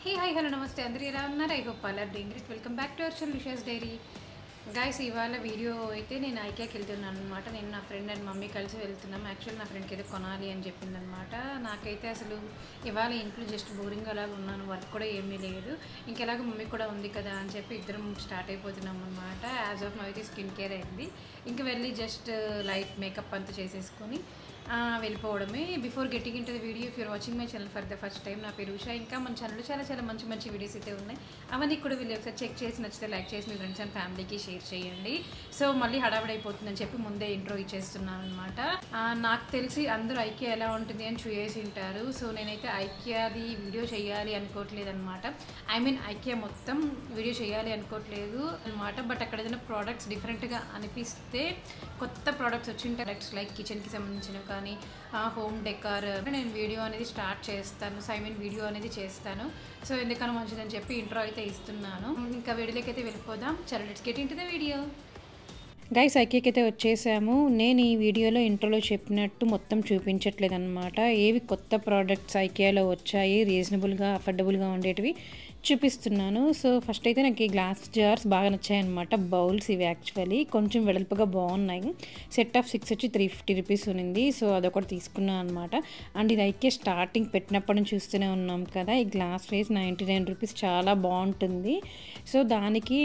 Hey hi hello నమస్తే అందరూ ఎలా ఉన్నారు? I hope all are doing great. Welcome back to our channel Licious Diary. Guys ఇవాళ video అయితే నేను ఐకియాకి వెళ్తున్నాను అనమాట. నేను నా ఫ్రెండ్ అండ్ మమ్మీ కలిసి వెళ్తున్నాం. యాక్చువల్ నా ఫ్రెండ్కి ఏదో కొనాలి అని చెప్పిందనమాట. నాకైతే అసలు ఇవాళ ఇంట్లో జస్ట్ బోరింగ్ అలాగ ఉన్నాను, వర్క్ కూడా ఏమీ లేదు. ఇంకెలాగో మమ్మీ కూడా ఉంది కదా అని చెప్పి ఇద్దరం స్టార్ట్ అయిపోతున్నాం అనమాట. యాజ్ ఆఫ్ నౌ అయితే స్కిన్ కేర్ అయింది. ఇంక వెళ్ళి జస్ట్ లైట్ మేకప్ అంతా చేసేసుకొని వెళ్ళిపోవడమే. Before getting in to the video, if you're watching my channel for the first time, నా పేరు ఉషా. ఇంకా మన ఛానల్లో చాలా చాలా మంచి మంచి వీడియోస్ అయితే ఉన్నాయి. అవన్నీ కూడా వీళ్ళు ఒకసారి చెక్ చేసి నచ్చితే లైక్ చేసి మీ ఫ్రెండ్స్ అండ్ ఫ్యామిలీకి షేర్ చేయండి. సో మళ్ళీ హడావిడైపోతుందని చెప్పి ముందే ఇంట్రో ఇచ్చేస్తున్నాను అనమాట. నాకు తెలిసి అందరూ ఐకియా ఎలా ఉంటుంది అని చూసి ఉంటారు. సో నేనైతే ఐకియాది వీడియో చేయాలి అనుకోవట్లేదు అనమాట. ఐ మీన్ ఐకియా మొత్తం వీడియో చేయాలి అనుకోవట్లేదు అనమాట. బట్ అక్కడ ఏదైనా ప్రోడక్ట్స్ డిఫరెంట్గా అనిపిస్తే, కొత్త ప్రోడక్ట్స్ వచ్చిన ప్రొడక్ట్స్ లైక్ కిచెన్కి సంబంధించినవి కానీ హోమ్ డెకార్ నేను వీడియో అనేది స్టార్ట్ చేస్తాను. సో ఐ మీన్ వీడియో అనేది చేస్తాను. సో ఎందుకన్నా మంచిదని చెప్పి ఇంట్రో అయితే ఇస్తున్నాను. ఇంకా వీడియోలోకి అయితే వెళ్ళిపోదాం. చలో let's get into the video. Guys ఐకియాకి అయితే వచ్చేసాము. నేను ఈ వీడియోలో ఇంట్రోలో చెప్పినట్టు మొత్తం చూపించట్లేదు అనమాట. ఏవి కొత్త ప్రోడక్ట్స్ ఐకియాలో వచ్చాయి, రీజనబుల్గా అఫోర్డబుల్గా ఉండేటివి చూపిస్తున్నాను. సో ఫస్ట్ అయితే నాకు ఈ గ్లాస్ జార్స్ బాగా నచ్చాయి అనమాట. బౌల్స్ ఇవి యాక్చువల్లీ కొంచెం వెడల్పుగా బాగున్నాయి. సెట్ ఆఫ్ 6 వచ్చి 350 రూపీస్ ఉంది. సో అదొకటి తీసుకున్నాను అనమాట. అండ్ ఇది ఐకియా స్టార్టింగ్ పెట్టినప్పటి నుంచి చూస్తూనే ఉన్నాం కదా. ఈ గ్లాస్ వేస్ 99 రూపీస్ చాలా బాగుంటుంది. సో దానికి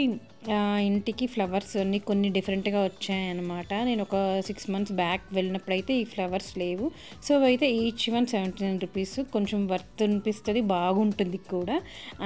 ఇంటికి ఫ్లవర్స్ అన్నీ కొన్ని డిఫరెంట్గా వచ్చాయన్నమాట. నేను ఒక 6 months బ్యాక్ వెళ్ళినప్పుడైతే ఈ ఫ్లవర్స్ లేవు. సో అయితే ఈచ్ వన్ 79 రూపీస్. కొంచెం వర్త్ అనిపిస్తుంది, బాగుంటుంది కూడా.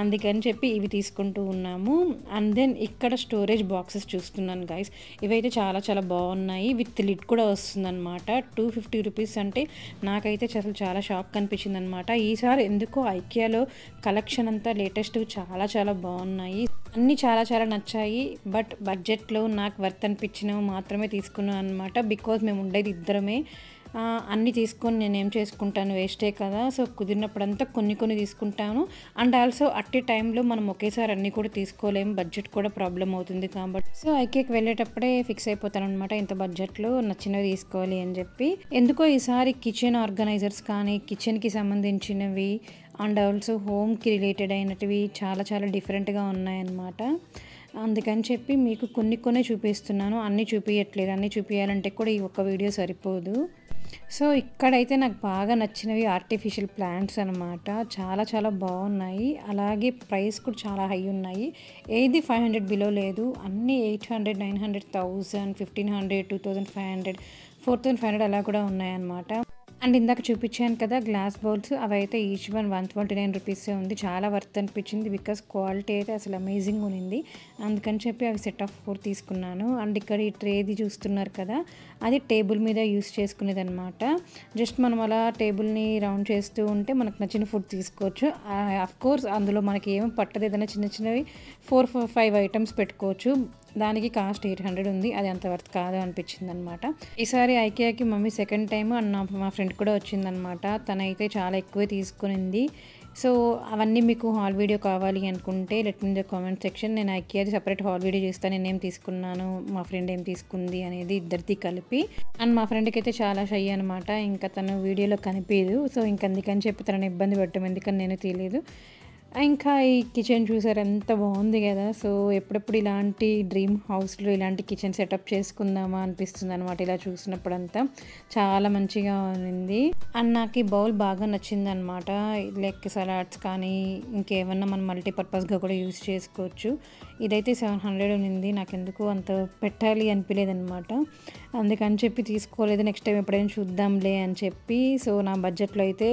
అందుకని చెప్పి ఇవి తీసుకుంటూ ఉన్నాము. అండ్ దెన్ ఇక్కడ స్టోరేజ్ బాక్సెస్ చూస్తున్నాను గైస్. ఇవైతే చాలా చాలా బాగున్నాయి. విత్ లిడ్ కూడా వస్తుందన్నమాట. 250 రూపీస్ అంటే నాకైతే అసలు చాలా షాక్ అనిపించింది అనమాట. ఈసారి ఎందుకో ఐకియాలో కలెక్షన్ అంతా లేటెస్ట్ చాలా చాలా బాగున్నాయి. అన్నీ చాలా చాలా నచ్చాయి. బట్ బడ్జెట్లో నాకు వర్త్ అనిపించినవి మాత్రమే తీసుకున్నాను అనమాట. బికాజ్ మేము ఉండేది ఇద్దరమే. అన్నీ తీసుకొని నేను ఏం చేసుకుంటాను, వేస్టే కదా. సో కుదిరినప్పుడంతా కొన్ని కొన్ని తీసుకుంటాను. అండ్ ఆల్సో అట్టి టైంలో మనం ఒకేసారి అన్నీ కూడా తీసుకోలేము, బడ్జెట్ కూడా ప్రాబ్లం అవుతుంది కాబట్టి. సో ఐకియాకి వెళ్ళేటప్పుడే ఫిక్స్ అయిపోతాను అనమాట, ఇంత బడ్జెట్లో నచ్చినవి తీసుకోవాలి అని చెప్పి. ఎందుకో ఈసారి కిచెన్ ఆర్గనైజర్స్ కానీ, కిచెన్కి సంబంధించినవి అండ్ ఆల్సో హోమ్కి రిలేటెడ్ అయినటివి చాలా చాలా డిఫరెంట్గా ఉన్నాయన్నమాట. అందుకని చెప్పి మీకు కొన్ని కొన్ని చూపిస్తున్నాను, అన్నీ చూపించట్లేదు. అన్నీ చూపించాలంటే కూడా ఈ ఒక్క వీడియో సరిపోదు. సో ఇక్కడైతే నాకు బాగా నచ్చినవి ఆర్టిఫిషియల్ ప్లాంట్స్ అనమాట. చాలా చాలా బాగున్నాయి. అలాగే ప్రైస్ కూడా చాలా హై ఉన్నాయి. ఏది 500 బిలో లేదు. అన్నీ 800, 900, 1000, 1500, 2500, 4500 అలా కూడా ఉన్నాయన్నమాట. అండ్ ఇందాక చూపించాను కదా గ్లాస్ బౌల్స్, అవి అయితే ఈచ్ వన్ 129 రూపీసే ఉంది. చాలా వర్త్ అనిపించింది. బికాస్ క్వాలిటీ అయితే అసలు అమేజింగ్ ఉంది. అందుకని చెప్పి అవి సెట్ ఆఫ్ 4 తీసుకున్నాను. అండ్ ఇక్కడ ఈ ట్రేది చూస్తున్నారు కదా, అది టేబుల్ మీద యూస్ చేసుకునేది అనమాట. జస్ట్ మనం అలా టేబుల్ని రౌండ్ చేస్తూ ఉంటే మనకు నచ్చిన ఫుడ్ తీసుకోవచ్చు. అఫ్కోర్స్ అందులో మనకి ఏమీ పట్టదు, ఏదైనా చిన్న చిన్నవి 4-5 ఐటమ్స్ పెట్టుకోవచ్చు. దానికి కాస్ట్ 800 ఉంది. అది అంత వర్త్ కాదు అనిపించింది అనమాట. ఈసారి ఐకియాకి మమ్మీ సెకండ్ టైం అండ్ మా ఫ్రెండ్ కూడా వచ్చిందనమాట. తనైతే చాలా ఎక్కువే తీసుకునింది. సో అవన్నీ మీకు హాల్ వీడియో కావాలి అనుకుంటే let me the comment section. నేను ఐకియాది సపరేట్ హాల్ వీడియో చేస్తాను. నేనేం తీసుకున్నాను, మా ఫ్రెండ్ ఏం తీసుకుంది అనేది ఇద్దరిది కలిపి. అండ్ మా ఫ్రెండ్కి అయితే చాలా షై అనమాట. ఇంకా తను వీడియోలో కనిపించదు. సో ఇంక అందుకని చెప్పి తనని ఇబ్బంది పెట్టడం ఎందుకని నేను తెలియదు. ఇంకా ఈ కిచెన్ చూసారు ఎంత బాగుంది కదా. సో ఎప్పుడెప్పుడు ఇలాంటి డ్రీమ్ హౌస్లో ఇలాంటి కిచెన్ సెటప్ చేసుకుందామా అనిపిస్తుంది అనమాట. ఇలా చూసినప్పుడంతా చాలా మంచిగా ఉంది. అండ్ నాకు ఈ బౌల్ బాగా నచ్చింది అనమాట. లైక్ సలాడ్స్ కానీ ఇంకేమన్నా మనం మల్టీపర్పస్గా కూడా యూజ్ చేసుకోవచ్చు. ఇదైతే 700 ఉంది. నాకు ఎందుకు అంత పెట్టాలి అనిపించలేదు అనమాట. అందుకని చెప్పి తీసుకోలేదు. నెక్స్ట్ టైం ఎప్పుడైనా చూద్దాంలే అని చెప్పి. సో నా బడ్జెట్లో అయితే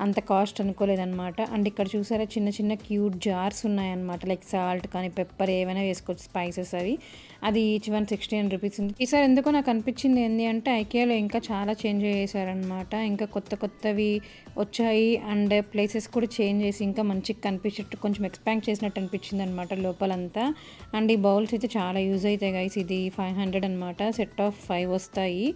అంత కాస్ట్ అనుకోలేదన్నమాట. అండ్ ఇక్కడ చూసారా చిన్న చిన్న క్యూట్ జార్స్ ఉన్నాయన్నమాట. లైక్ సాల్ట్ కానీ పెప్పర్ ఏమైనా వేసుకోవచ్చు, స్పైసెస్ అవి. అది ఈచ్ వన్ 69 రూపీస్ ఉంది. ఈసారి ఎందుకో నాకు అనిపించింది ఏంటి అంటే ఐకియాలో ఇంకా చాలా చేంజ్ చేశారనమాట. ఇంకా కొత్త కొత్తవి వచ్చాయి. అండ్ ప్లేసెస్ కూడా చేంజ్ చేసి ఇంకా మంచిగా కనిపించేట్టు కొంచెం ఎక్స్పాండ్ చేసినట్టు అనిపించింది అనమాట లోపలంతా. అండ్ ఈ బౌల్స్ అయితే చాలా యూజ్ అవుతాయి గైస్. ఇది 500 అనమాట. సెట్ ఆఫ్ 5 వస్తాయి.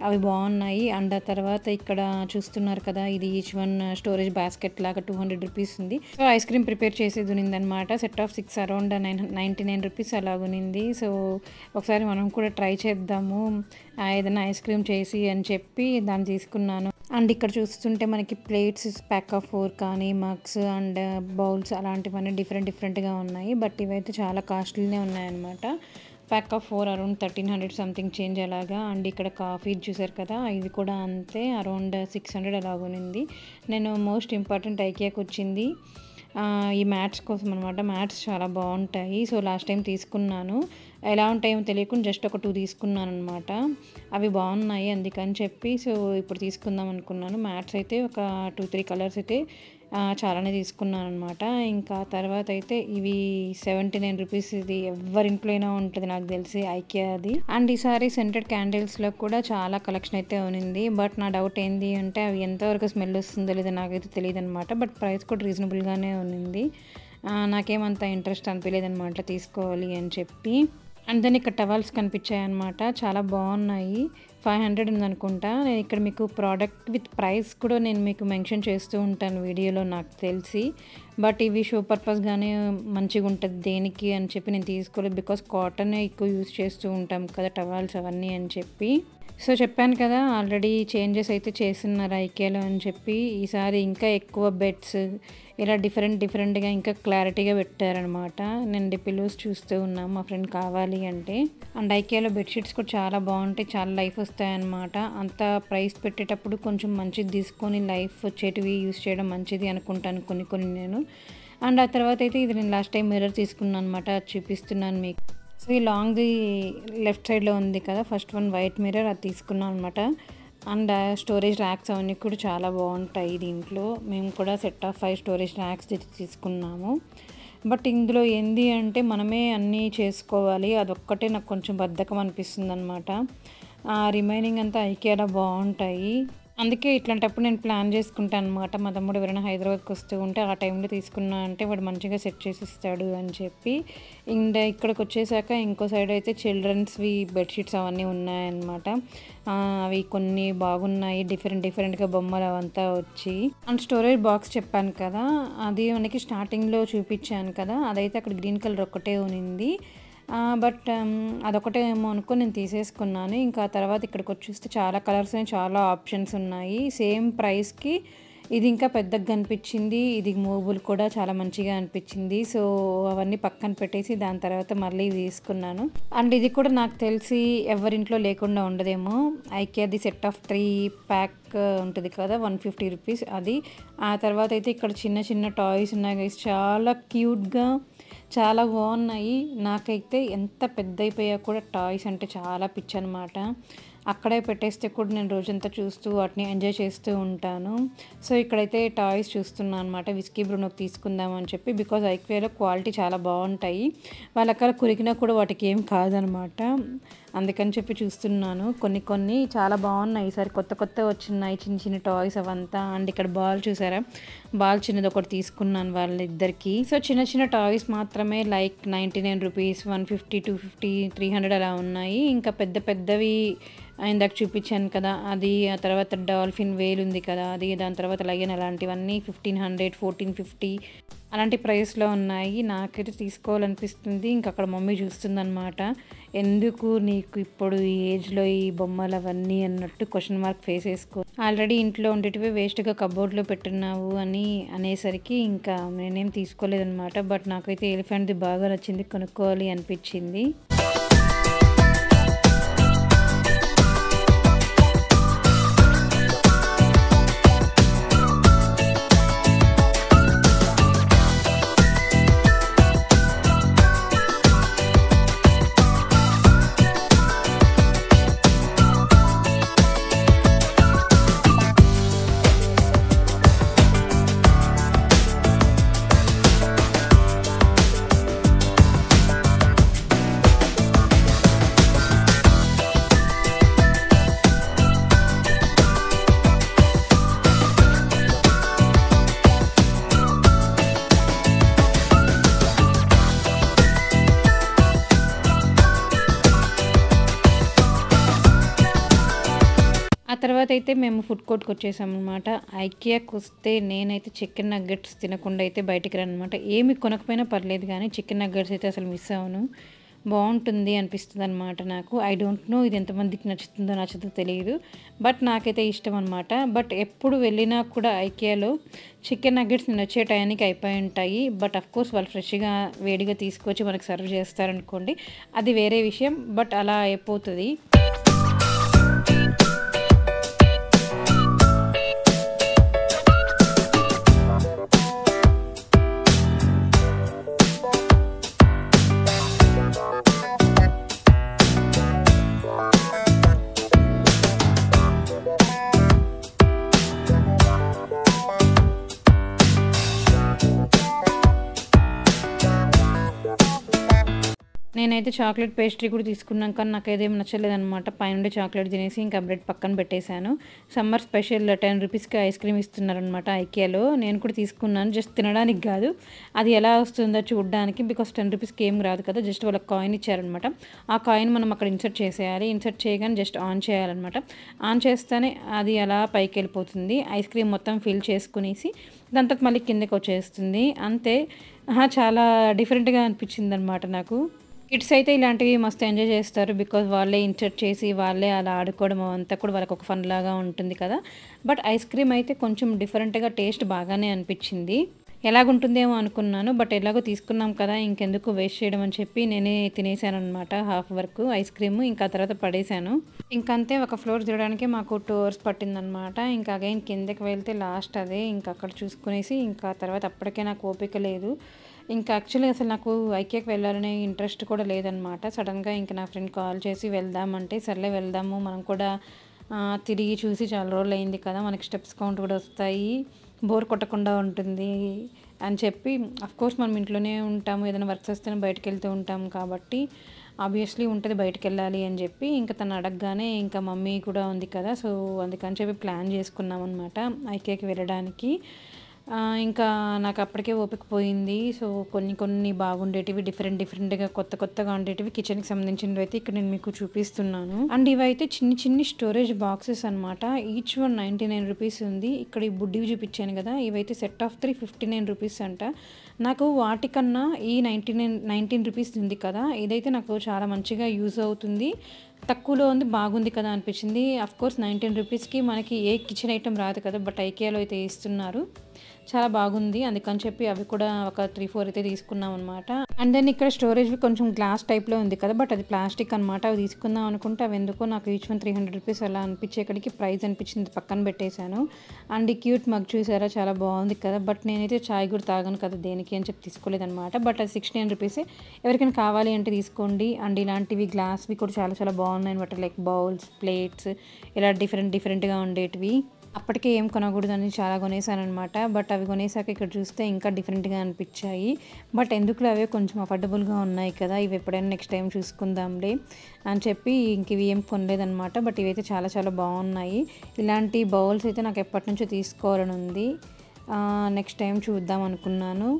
అవి బాగున్నాయి. అండ్ ఆ తర్వాత ఇక్కడ చూస్తున్నారు కదా, ఇది ఈచ్ వన్ స్టోరేజ్ బాస్కెట్ లాగా 200 రూపీస్ ఉంది. సో ఐస్ క్రీమ్ ప్రిపేర్ చేసేది ఉంది అనమాట. సెట్ ఆఫ్ 6 అరౌండ్ 99 రూపీస్ అలాగునింది. సో ఒకసారి మనం కూడా ట్రై చేద్దాము ఏదైనా ఐస్ క్రీమ్ చేసి అని చెప్పి దాన్ని తీసుకున్నాను. అండ్ ఇక్కడ చూస్తుంటే మనకి ప్లేట్స్ ప్యాక్ ఆఫ్ 4 కానీ మగ్స్ అండ్ బౌల్స్ అలాంటివన్నీ డిఫరెంట్గా ఉన్నాయి. బట్ ఇవైతే చాలా కాస్ట్లీనే ఉన్నాయన్నమాట. Pack of 4 around 1300 something change అలాగా. అండ్ ఇక్కడ కాఫీ చూసారు కదా, ఇది కూడా అంతే అరౌండ్ 600 అలాగునింది. నేను మోస్ట్ ఇంపార్టెంట్ ఐకియాకి వచ్చింది ఈ మ్యాట్స్ కోసం అనమాట. మ్యాట్స్ చాలా బాగుంటాయి. సో లాస్ట్ టైం తీసుకున్నాను, ఎలా ఉంటాయో తెలియకుండా జస్ట్ ఒక 2 తీసుకున్నాను అనమాట. అవి బాగున్నాయి అందుకని చెప్పి సో ఇప్పుడు తీసుకుందాం అనుకున్నాను. మ్యాట్స్ అయితే ఒక 2-3 కలర్స్ అయితే చాలానే తీసుకున్నాను అనమాట. ఇంకా తర్వాత అయితే ఇవి 79 రూపీస్. ఇది ఎవరింట్లో అయినా ఉంటుంది నాకు తెలిసి ఐకియాది. అండ్ ఈసారి సెంటెడ్ క్యాండిల్స్లో కూడా చాలా కలెక్షన్ అయితే ఉంది. బట్ నా డౌట్ ఏంటి అంటే అవి ఎంతవరకు స్మెల్ వస్తుందో లేదో నాకైతే తెలియదు అనమాట. బట్ ప్రైస్ కూడా రీజనబుల్గానే ఉంది. నాకేమంత ఇంట్రెస్ట్ అనిపించలేదు అనమాట తీసుకోవాలి అని చెప్పి. అండ్ దెన్ ఇక్కడ టవల్స్ కనిపించాయి అనమాట, చాలా బాగున్నాయి. 500 ఉందనుకుంటా. నేను ఇక్కడ మీకు ప్రోడక్ట్ విత్ ప్రైస్ కూడా నేను మీకు మెన్షన్ చేస్తూ ఉంటాను వీడియోలో నాకు తెలిసి. బట్ ఇవి షో పర్పస్గానే మంచిగా ఉంటుంది దేనికి అని చెప్పి నేను తీసుకోలేదు. బికాస్ కాటన్ ఎక్కువ యూజ్ చేస్తూ ఉంటాం కదా టవల్స్ అవన్నీ అని చెప్పి. సో చెప్పాను కదా ఆల్రెడీ చేంజెస్ అయితే చేస్తున్నారు ఐకియాలో అని చెప్పి. ఈసారి ఇంకా ఎక్కువ బెడ్స్ ఇలా డిఫరెంట్గా ఇంకా క్లారిటీగా పెట్టారనమాట. నేను పిల్లోస్ చూస్తూ ఉన్నాను మా ఫ్రెండ్ కావాలి అంటే. అండ్ ఐకియాలో బెడ్షీట్స్ కూడా చాలా బాగుంటాయి, చాలా లైఫ్ వస్తాయన్నమాట. అంత ప్రైస్ పెట్టేటప్పుడు కొంచెం మంచిది తీసుకొని లైఫ్ వచ్చేటివి యూజ్ చేయడం మంచిది అనుకుంటాను కొన్ని నేను. అండ్ ఆ తర్వాత అయితే ఇది నేను లాస్ట్ టైం మిర్రర్ తీసుకున్నాను అనమాట, చూపిస్తున్నాను మీకు. సో ఈ లాంగ్ది లెఫ్ట్ సైడ్లో ఉంది కదా ఫస్ట్ వన్ వైట్ మిర్రర్, అది తీసుకున్నాను అనమాట. అండ్ స్టోరేజ్ ర్యాక్స్ అవన్నీ కూడా చాలా బాగుంటాయి దీంట్లో. మేము కూడా సెట్ ఆఫ్ 5 స్టోరేజ్ ర్యాక్స్ తీసుకున్నాము. బట్ ఇందులో ఏంది అంటే మనమే అన్నీ చేసుకోవాలి, అదొక్కటే నాకు కొంచెం బద్ధకం అనిపిస్తుంది అనమాట. రిమైనింగ్ అంతా ఐకియాలో బాగుంటాయి. అందుకే ఇట్లాంటప్పుడు నేను ప్లాన్ చేసుకుంటాను అనమాట. మా తమ్ముడు ఎవరైనా హైదరాబాద్కి వస్తూ ఉంటే ఆ టైంలో తీసుకున్నా అంటే వాడు మంచిగా సెట్ చేసి ఇస్తాడు అని చెప్పి. అండ్ ఇక్కడికి వచ్చేసాక ఇంకో సైడ్ అయితే చిల్డ్రన్స్వి బెడ్షీట్స్ అవన్నీ ఉన్నాయన్నమాట. అవి కొన్ని బాగున్నాయి, డిఫరెంట్గా బొమ్మలు అవంతా వచ్చి. అండ్ స్టోరేజ్ బాక్స్ చెప్పాను కదా, అది మనకి స్టార్టింగ్లో చూపించాను కదా, అదైతే అక్కడ గ్రీన్ కలర్ ఒక్కటే ఉంది. బట్ అదొకటే ఏమో అనుకో నేను తీసేసుకున్నాను. ఇంకా తర్వాత ఇక్కడికి వచ్చేస్తే చాలా కలర్స్ చాలా ఆప్షన్స్ ఉన్నాయి. సేమ్ ప్రైస్కి ఇది ఇంకా పెద్దగా అనిపించింది. ఇది మూవబుల్ కూడా చాలా మంచిగా అనిపించింది. సో అవన్నీ పక్కన పెట్టేసి దాని తర్వాత మళ్ళీ తీసుకున్నాను. అండ్ ఇది కూడా నాకు తెలిసి ఎవరింట్లో లేకుండా ఉండదేమో. ఐకియాది సెట్ ఆఫ్ 3 ప్యాక్ ఉంటుంది కదా 150 రూపీస్ అది. ఆ తర్వాత అయితే ఇక్కడ చిన్న టాయ్స్ ఉన్నాయి గైస్, చాలా క్యూట్గా చాలా బాగున్నాయి. నాకైతే ఎంత పెద్ద అయిపోయా కూడా టాయ్స్ అంటే చాలా పిచ్చి అనమాట. అక్కడే పెట్టేస్తే కూడా నేను రోజంతా చూస్తూ వాటిని ఎంజాయ్ చేస్తూ ఉంటాను. సో ఇక్కడైతే టాయ్స్ చూస్తున్నాను అనమాట. విస్కీ బ్రూనోకి తీసుకుందామని చెప్పి. బికాజ్ ఐకియాలో క్వాలిటీ చాలా బాగుంటాయి. వాళ్ళక్కడ కురికినా కూడా వాటికి ఏం కాదనమాట. అందుకని చెప్పి చూస్తున్నాను. కొన్ని చాలా బాగున్నాయి. ఈసారి కొత్త వచ్చినాయి చిన్న టాయ్స్ అవంతా. అండ్ ఇక్కడ బాల్ చూసారా, బాల్ చిన్నది ఒకటి తీసుకున్నాను వాళ్ళిద్దరికి. సో చిన్న టాయ్స్ మాత్రమే లైక్ 99 రూపీస్, 150, 250, 300 అలా ఉన్నాయి. ఇంకా పెద్దవి ఇందాక చూపించాను కదా అది. ఆ తర్వాత డాల్ఫిన్ వేల్ ఉంది కదా అది. దాని తర్వాత లయన్ అలాంటివన్నీ 1500, 1450 అలాంటి ప్రైస్లో ఉన్నాయి. నాకైతే తీసుకోవాలనిపిస్తుంది. ఇంకా అక్కడ మమ్మీ చూస్తుందన్నమాట, ఎందుకు నీకు ఇప్పుడు ఈ ఏజ్లో ఈ బొమ్మలు అవన్నీ అన్నట్టు క్వశ్చన్ మార్క్ ఫేస్ వేసుకో. ఆల్రెడీ ఇంట్లో ఉండేటివే వేస్ట్గా కబోర్డ్లో పెట్టున్నావు అని అనేసరికి ఇంకా నేనేం తీసుకోలేదన్నమాట. బట్ నాకైతే ఎలిఫెంట్ది బాగా నచ్చింది, కొనుక్కోవాలి అనిపించింది. ఆ తర్వాత అయితే మేము ఫుడ్ కోర్ట్కి వచ్చేసామన్నమాట. ఐకియాకి వస్తే నేనైతే చికెన్ నగ్గెట్స్ తినకుండా అయితే బయటికి రానమాట. ఏమి కొనకపోయినా పర్లేదు కానీ చికెన్ నగ్గెట్స్ అయితే అసలు మిస్ అవ్వను. బాగుంటుంది అనిపిస్తుంది అనమాట నాకు. ఐ డోంట్ నో ఇది ఎంతమందికి నచ్చుతుందో నచ్చదో తెలియదు, బట్ నాకైతే ఇష్టం అనమాట. బట్ ఎప్పుడు వెళ్ళినా కూడా ఐకియాలో చికెన్ నగ్గెట్స్ నేను వచ్చే టయానికి అయిపోయి ఉంటాయి. బట్ అఫ్కోర్స్ వాళ్ళు ఫ్రెష్గా వేడిగా తీసుకొచ్చి మనకు సర్వ్ చేస్తారనుకోండి, అది వేరే విషయం. బట్ అలా అయిపోతుంది. నేనైతే చాక్లెట్ పేస్ట్రీ కూడా తీసుకున్నాం, కానీ నాకు ఏదేం నచ్చలేదనమాట. పైనుండి చాక్లెట్ తినేసి ఇంకా బ్రెడ్ పక్కన పెట్టేశాను. సమ్మర్ స్పెషల్ 10 రూపీస్కి ఐస్ క్రీమ్ ఇస్తున్నారనమాట ఐకియాలో. నేను కూడా తీసుకున్నాను, జస్ట్ తినడానికి కాదు, అది ఎలా వస్తుందో చూడడానికి. బికాస్ 10 రూపీస్కి ఏం రాదు కదా, జస్ట్ వాళ్ళకి కాయిన్ ఇచ్చారనమాట. ఆ కాయిన్ మనం అక్కడ ఇన్సర్ట్ చేసేయాలి. ఇన్సర్ట్ చేయగానే జస్ట్ ఆన్ చేయాలన్నమాట. ఆన్ చేస్తేనే అది అలా పైకి వెళ్ళిపోతుంది. ఐస్ క్రీమ్ మొత్తం ఫిల్ చేసుకునేసి దాని తర్వాత మళ్ళీ కిందకి వచ్చేస్తుంది అంతే. చాలా డిఫరెంట్గా అనిపించింది అనమాట నాకు. కిడ్స్ అయితే ఇలాంటివి మస్తు ఎంజాయ్ చేస్తారు, బికాజ్ వాళ్ళే ఇన్సర్ట్ చేసి వాళ్ళే అలా ఆడుకోవడం అంతా కూడా వాళ్ళకి ఒక ఫన్ లాగా ఉంటుంది కదా. బట్ ఐస్ క్రీమ్ అయితే కొంచెం డిఫరెంట్గా టేస్ట్ బాగానే అనిపించింది. ఎలాగుంటుందేమో అనుకున్నాను, బట్ ఎలాగో తీసుకున్నాం కదా ఇంకెందుకు వేస్ట్ చేయడం అని చెప్పి నేనే తినేసాను అనమాట హాఫ్ వరకు ఐస్ క్రీమ్. ఇంకా తర్వాత పడేశాను. ఇంకంతే ఒక ఫ్లోర్ దిగడానికి మాకు 2 hours పట్టిందనమాట. ఇంకా అగైన్ కిందకి వెళ్తే లాస్ట్ అదే, ఇంకా అక్కడ చూసుకునేసి ఇంకా తర్వాత అప్పటికే నాకు ఓపిక లేదు. ఇంకా యాక్చువల్లీ అసలు నాకు ఐకియాకి వెళ్ళాలనే ఇంట్రెస్ట్ కూడా లేదనమాట. సడన్గా ఇంకా నా ఫ్రెండ్ కాల్ చేసి వెళ్దామంటే సర్లే వెళ్దాము, మనం కూడా తిరిగి చూసి చాలా రోజులు అయింది కదా, మనకి స్టెప్స్ కౌంట్ కూడా వస్తాయి, బోర్ కొట్టకుండా ఉంటుంది అని చెప్పి. అఫ్కోర్స్ మనం ఇంట్లోనే ఉంటాము, ఏదైనా వర్క్స్ వస్తేనే బయటకు వెళ్తూ ఉంటాము కాబట్టి ఆబ్వియస్లీ ఉంటుంది బయటకు వెళ్ళాలి అని చెప్పి. ఇంకా తను అడగగానే ఇంకా మమ్మీ కూడా ఉంది కదా, సో అందుకని చెప్పి ప్లాన్ చేసుకున్నాం అనమాట ఐకియాకి వెళ్ళడానికి. ఇంకా నాకు అప్పటికే ఓపిక పోయింది. సో కొన్ని బాగుండేటివి, డిఫరెంట్గా కొత్తగా ఉండేటివి కిచెన్కి సంబంధించినవి అయితే ఇక్కడ నేను మీకు చూపిస్తున్నాను. అండ్ ఇవైతే చిన్ని స్టోరేజ్ బాక్సెస్ అనమాట. ఈచ్ వన్ 99 రూపీస్ ఉంది. ఇక్కడ ఈ బుడ్డివి చూపించాను కదా, ఇవైతే సెట్ ఆఫ్ 3 59 రూపీస్ అంట. నాకు వాటికన్నా ఈ 19 రూపీస్ ఉంది కదా, ఇదైతే నాకు చాలా మంచిగా యూజ్ అవుతుంది, తక్కువలో ఉంది, బాగుంది కదా అనిపించింది. అఫ్కోర్స్ 19 రూపీస్కి మనకి ఏ కిచెన్ ఐటెం రాదు కదా, బట్ ఐకియాలో అయితే ఇస్తున్నారు, చాలా బాగుంది. అందుకని చెప్పి అవి కూడా ఒక 3-4 అయితే తీసుకున్నాం అనమాట. అండ్ దెన్ ఇక్కడ స్టోరేజ్వి కొంచెం గ్లాస్ టైప్లో ఉంది కదా, బట్ అది ప్లాస్టిక్ అనమాట. అవి తీసుకుందాం అనుకుంటే అవి ఎందుకో నాకు ఈచ్ వన్ 300 రూపీస్ అలా అనిపించేక్కడికి ప్రైస్ అనిపించింది, పక్కన పెట్టేశాను. అండ్ ఈ క్యూట్ మగ్ చూసారా, చాలా బాగుంది కదా. బట్ నేనైతే చాయ్ కూడా తాగాను కదా దేనికి అని చెప్పి తీసుకోలేదనమాట. బట్ అది 69 రూపీసే, ఎవరికైనా కావాలి అంటే తీసుకోండి. అండ్ ఇలాంటివి గ్లాస్వి కూడా చాలా బాగున్నాయి అనమాట, లైక్ బౌల్స్, ప్లేట్స్, ఇలా డిఫరెంట్గా ఉండేటివి. అప్పటికే ఏం కొనకూడదని చాలా కొనేసాను అనమాట. బట్ అవి కొనేసాక ఇక్కడ చూస్తే ఇంకా డిఫరెంట్గా అనిపించాయి. బట్ ఎందుకులో అవే కొంచెం అఫోర్డబుల్గా ఉన్నాయి కదా, ఇవి ఎప్పుడైనా నెక్స్ట్ టైం చూసుకుందాంలే అని చెప్పి ఇంక ఇవి ఏం కొనలేదనమాట. బట్ ఇవైతే చాలా బాగున్నాయి. ఇలాంటి బౌల్స్ అయితే నాకు ఎప్పటి నుంచో తీసుకోవాలని ఉంది, నెక్స్ట్ టైం చూద్దాం అనుకున్నాను.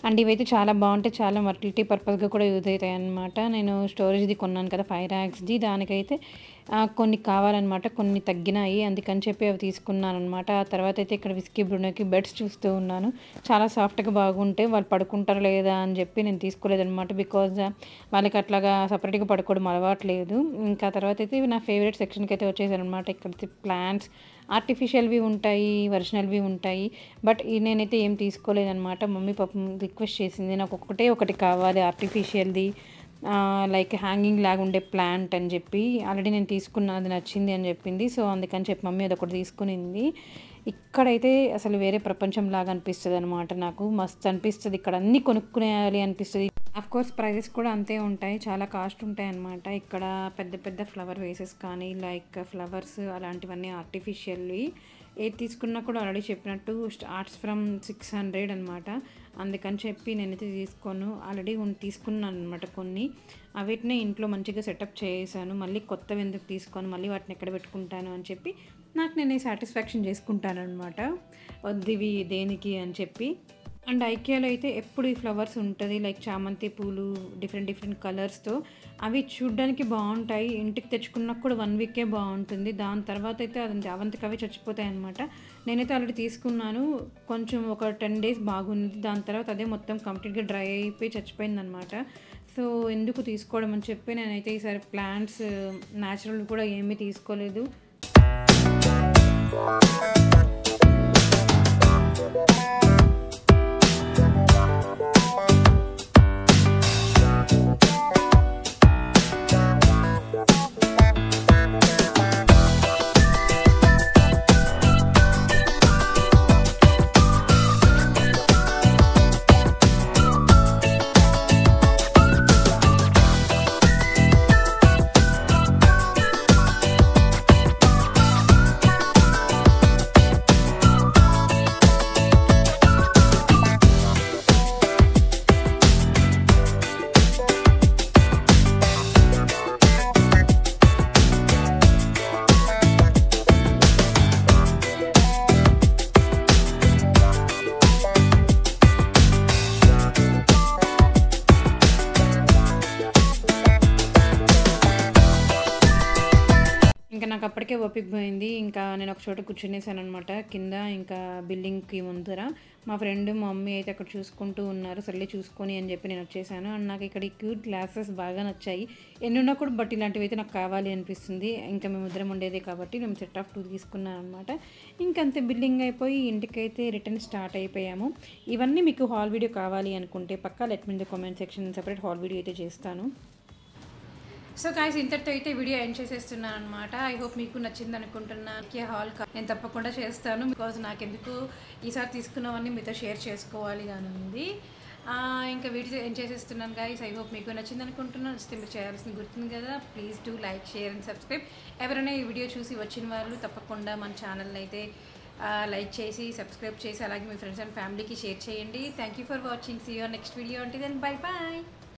అండ్ ఇవైతే చాలా బాగుంటాయి, చాలా మల్టీ పర్పస్గా కూడా యూజ్ అవుతాయి అన్నమాట. నేను స్టోరేజ్ది కొన్నాను కదా 5 racks, దానికైతే కొన్ని కావాలన్నమాట, కొన్ని తగ్గినాయి, అందుకని చెప్పి అవి తీసుకున్నాను అనమాట. ఆ తర్వాత అయితే ఇక్కడ విస్కీ బ్రూనోకి బెడ్స్ చూస్తూ ఉన్నాను, చాలా సాఫ్ట్గా బాగుంటాయి. వాళ్ళు పడుకుంటారు లేదా అని చెప్పి నేను తీసుకోలేదనమాట, బికాజ్ వాళ్ళకి అట్లాగా సపరేట్గా పడుకోవడం అలవాట్లేదు. ఇంకా తర్వాత అయితే నా ఫేవరెట్ సెక్షన్కి అయితే వచ్చేసాను అనమాట. ఇక్కడ ప్లాంట్స్ ఆర్టిఫిషియల్వి ఉంటాయి, ఒరిజినల్వి ఉంటాయి. బట్ నేనైతే ఏం తీసుకోలేదనమాట. మమ్మీ పాపం రిక్వెస్ట్ చేసింది, నాకు ఒకటి కావాలి ఆర్టిఫిషియల్ది, లైక్ హ్యాంగింగ్ లాగా ఉండే ప్లాంట్ అని చెప్పి. ఆల్రెడీ నేను తీసుకున్నాను, అది నచ్చింది అని చెప్పింది. సో అందుకని చెప్పి మమ్మీ అదొకటి తీసుకునింది. ఇక్కడైతే అసలు వేరే ప్రపంచం లాగా అనిపిస్తుంది అనమాట, నాకు మస్తు అనిపిస్తుంది. ఇక్కడ అన్నీ కొనుక్కునేయాలి అనిపిస్తుంది. కోర్స్ ప్రైజెస్ కూడా అంతే ఉంటాయి, చాలా కాస్ట్ ఉంటాయి అన్నమాట. ఇక్కడ పెద్ద ఫ్లవర్ వేసెస్ కానీ లైక్ ఫ్లవర్స్ అలాంటివన్నీ ఆర్టిఫిషియల్వి. ఏది తీసుకున్నా కూడా ఆల్రెడీ చెప్పినట్టు స్టార్ట్స్ ఫ్రమ్ 600 అనమాట. అందుకని చెప్పి నేనైతే తీసుకోను, ఆల్రెడీ తీసుకున్నాను అనమాట కొన్ని. వీటినే ఇంట్లో మంచిగా సెటప్ చేసాను. మళ్ళీ కొత్తవి ఎందుకు తీసుకోను, మళ్ళీ వాటిని ఎక్కడ పెట్టుకుంటాను అని చెప్పి నాకు నేనే సాటిస్ఫాక్షన్ చేసుకుంటాను అనమాట. వద్దివి దేనికి అని చెప్పి. అండ్ ఐకియాలో అయితే ఎప్పుడు ఈ ఫ్లవర్స్ ఉంటుంది, లైక్ చామంతి పూలు డిఫరెంట్ కలర్స్తో. అవి చూడ్డానికి బాగుంటాయి, ఇంటికి తెచ్చుకున్నా కూడా 1 వీకే బాగుంటుంది. దాని తర్వాత అయితే అది అవంతకి అవి చచ్చిపోతాయి అనమాట. నేనైతే ఆల్రెడీ తీసుకున్నాను, కొంచెం ఒక 10 డేస్ బాగుంది. దాని తర్వాత అదే మొత్తం కంప్లీట్గా డ్రై అయిపోయి చచ్చిపోయింది అనమాట. సో ఎందుకు తీసుకోవడం అని చెప్పి నేనైతే ఈసారి ప్లాంట్స్ న్యాచురల్ కూడా ఏమీ తీసుకోలేదు. ఇంకా నాకు అప్పటికే ఓపిక పోయింది. ఇంకా నేను ఒక చోట కూర్చునేసాను అనమాట కింద, ఇంకా బిల్డింగ్కి ముందర. మా ఫ్రెండ్ మా మమ్మీ అయితే అక్కడ చూసుకుంటూ ఉన్నారు, సర్లే చూసుకొని అని చెప్పి నేను వచ్చేసాను. అండ్ నాకు ఇక్కడ ఈ క్యూట్ గ్లాసెస్ బాగా నచ్చాయి. ఎన్నున్నా కూడా బట్ ఇలాంటివి అయితే నాకు కావాలి అనిపిస్తుంది. ఇంకా మేము ఇద్దరం ఉండేదే కాబట్టి మేము సెట్ ఆఫ్ 2 తీసుకున్నాను అనమాట. ఇంకంతే బిల్డింగ్ అయిపోయి ఇంటికైతే రిటర్న్ స్టార్ట్ అయిపోయాము. ఇవన్నీ మీకు హాల్ వీడియో కావాలి అనుకుంటే పక్కా let me in the comment section, separate hall video అయితే చేస్తాను. సో గాయ్స్, ఇంతటితో అయితే వీడియో ఎండ్ చేసేస్తున్నాను అనమాట. ఐ హోప్ మీకు నచ్చింది అనుకుంటున్నాను. హాల్ నేను తప్పకుండా చేస్తాను, బికాజ్ నాకెందుకు ఈసారి తీసుకున్నవన్నీ మీతో షేర్ చేసుకోవాలి అని ఉంది. ఇంకా వీడియో ఎండ్ చేసేస్తున్నాను గాయ్స్. ఐ హోప్ మీకు నచ్చింది అనుకుంటున్నాను. నచ్చితే మీరు చేయాల్సింది గుర్తుంది కదా, please do like, share and subscribe. ఎవరైనా ఈ వీడియో చూసి వచ్చిన వాళ్ళు తప్పకుండా మన ఛానల్ అయితే లైక్ చేసి సబ్స్క్రైబ్ చేసి అలాగే మీ ఫ్రెండ్స్ అండ్ ఫ్యామిలీకి షేర్ చేయండి. Thank you for watching. See you next video. అంటే దెన్ బై బాయ్.